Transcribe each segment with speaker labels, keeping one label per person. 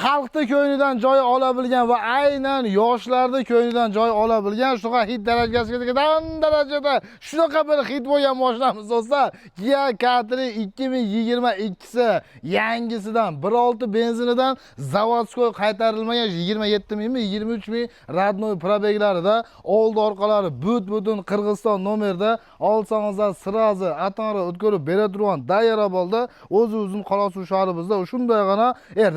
Speaker 1: xalqni ko'nglidan joy ola bilgan va aynan yoshlarni ko'nglidan joy ola bilgan shunaqa hid darajasiga yetgan darajada shunaqa bir hid bo'lgan mashinamiz do'stlar. Kia Catri 2022si yangisidan 1.6 benzinidan zavodskoy qaytarilmagan 27 mingmi 23 ming radnoy probeglarida oldi orqalari butun Qirg'iziston nomerda olsangizlar sirazi atanra o'tkazib bera turgan Dayara bo'ldi. O'zi-o'zini Qorasuv shahrimizda shundagina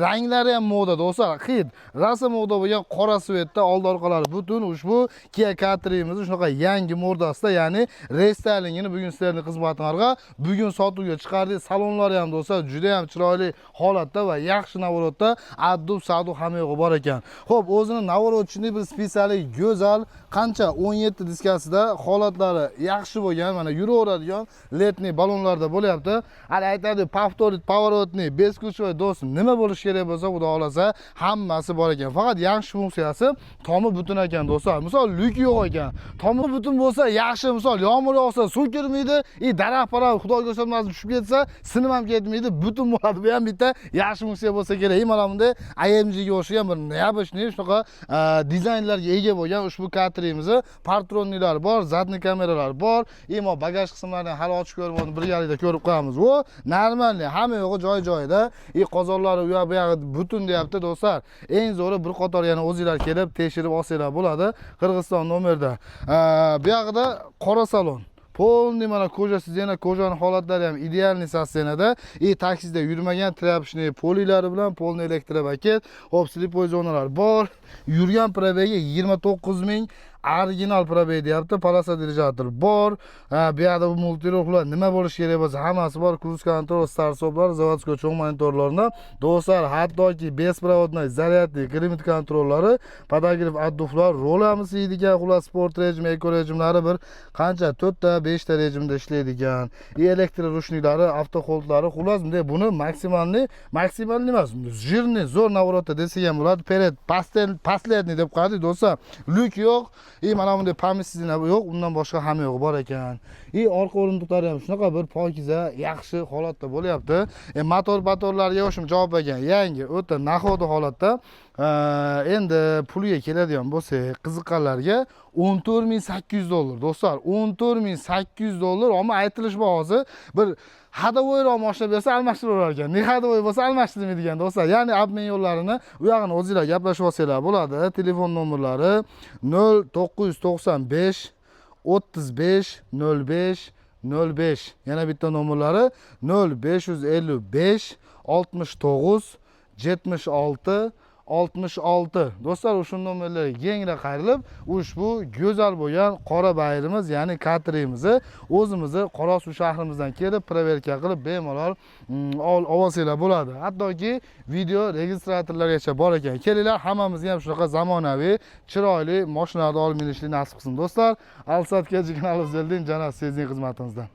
Speaker 1: ranglari ham moda do'stlar. Hid rasm moda bo'lgan qora svetda oldi orqalari butun ushbu Kia Catri'miz shunaqa yangi mordasida, ya'ni restaylingini bugun sizlarning xizmatingizga bugun sotuvga chiqardik. Salonlari ham do'stlar juda ham chiroyli holatda va yaxshi navorotda addub sadu hamma yo'g'i bor ekan. Xo'p, o'zini navorotchining bir spesialik go'zal qancha 17 diskasida holatlari yaxshi bo'lgan, mana yuraveradigan letni balonlarda bo'lyapti. Hali aytadi повторить поворотный бескучевой do'st nima bo'lish kerak bo'lsa, xudo xolasa hammasi bor ekan. Faqat yaxshi funksiyasi tomi butun ekan do'stlar. Misol lyuk yo'q ekan. Tomi butun bo'lsa yaxshi, misol yomg'ir yog'sa suv kirmaydi, daraxt-paraxt xudoga ko'rsatmasin tushib ketsa, sinib ham ketmaydi, butun bo'ladi. Bu ham bitta yaxshi funksiya bo'lsa kerak. Mana bunday AMG ga o'xshagan bir neobычный shunaqa dizaynlarga ega bo'lgan ushbu Catri'mizni partronnilar bor, zadniy kameralar bor. Imo bagaj qismlarini hali ochib ko'rmadim, birgalikda ko'rib qo'yamiz. Bu normalniy, hamma yo'g'i joy-joyida. Qozonlari u yoq bu yoq butun deyapti do'stlar. Eng zo'ri bir qator yana o'zingizlar kelib tekshirib olsanglar bo'ladi. Qirg'iziston nomerda. Bu yoqda qora salon. Polni mana kojasiz yana kojaning holatlari ham idealniy sosteniyada. Taksida yurmagan trapshni polilari bilan polni elektropaket, hop slipoy zonalar bor. Yurgan probegi 29 ming. Original probeg deyapti, palasa dirijator bor. Bu yerda bu multiroklar nima bo'lish kerak bo'lsa hammasi bor. Cruise control, start stoplar, zavodskoy cho'ng monitorlarni. Do'stlar, hattoki besprovodnoy zaryadli klimat kontrollari, podograf adduflar, rolamiz yeydigan, xullas sport rejim, eko rejimlari bir qancha 4 ta 5 ta rejimda ishlaydigan. Elektr rushniklari, avtoholdlari, xullas bunday buni maksimalni emas, jirni zo'r navrotda desak ham bo'ladi. Pered pastletni deb qo'ydik do'stlar. Lyuk yo'q. Mana bunday pomissizina yo'q, undan boshqa hamma yo'q bor ekan. Orqa o'rindiqlari ham shunaqa bir pokiza, yaxshi holatda bo'lyapti. Motor-patorlarga o'shim javob bergan. Yangi, o'ta naxoda holatda. Endi puliga keladigan bo'lsak, qiziqqanlarga $14.800 do'stlar. $14.800, ammo aytilish bahosi bir hadovoyroq mashina bersa almashtirar ekan. Ne hadovoy bo'lsa almashtirmaydigan do'stlar. Ya'ni obmen yo'llarini u yog'ini o'zingizlar gaplashib olsanglar bo'ladi. Telefon nomerlari 0995 35 05 05. Yana bitta nomerlari 0555 69 76 66. Do'stlar, o'sha nomerlarga kengla qayrilib, ushbu go'zal bo'lgan qora bayrimiz, ya'ni Catri'mizni o'zimizni Qorasuv shahrimizdan kelib, proverka qilib bemalol olsanglar bo'ladi. Hattoki video registratorlargacha bor ekan. Kelinglar, hammamizga ham shunaqa zamonaviy, chiroyli mashinalarni olib minishni nasib qilsin do'stlar. Alsatga kanalimiz Janob Sezning xizmatingizdan.